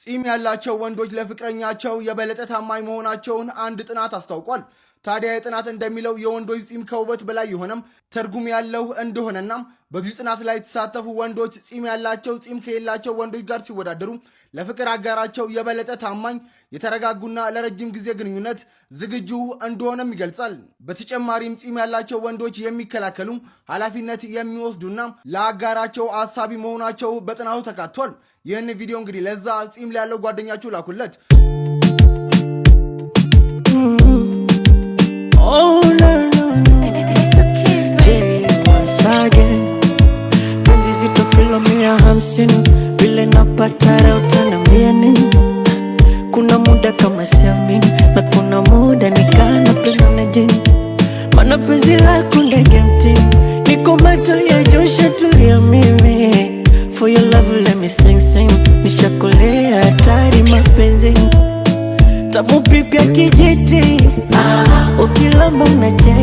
ጺም ያላቸው ወንዶች ለፍቅረኛቸው የበለጠ ታማኝ መሆናቸውን አንድ ጥናት አስታውቋል። ታዲያ የጥናት እንደሚለው የወንዶች ጺም ከውበት በላይ የሆነም ትርጉም ያለው እንደሆነና በዚህ ጥናት ላይ የተሳተፉ ወንዶች ጺም ያላቸው ጺም ከሌላቸው ወንዶች ጋር ሲወዳደሩ ለፍቅር አጋራቸው የበለጠ ታማኝ፣ የተረጋጉና ለረጅም ጊዜ ግንኙነት ዝግጁ እንደሆነም ይገልጻል። በተጨማሪም ጺም ያላቸው ወንዶች የሚከላከሉ፣ ኃላፊነት የሚወስዱና ለአጋራቸው አሳቢ መሆናቸው በጥናቱ ተካቷል። ይህን ቪዲዮ እንግዲህ ለዛ ጺም ያለው ጓደኛችሁ ላኩለት። Vile napata utaniambia nini? Kuna muda kama siamini na kuna muda nikana penda na jini, maana penzi lako ndege mtini, niko macho ya Joshua tulia mimi. For your love let me sing sing, nishakolea hatari mapenzi, tamu pipi ya kijiti ukilamba unacheka.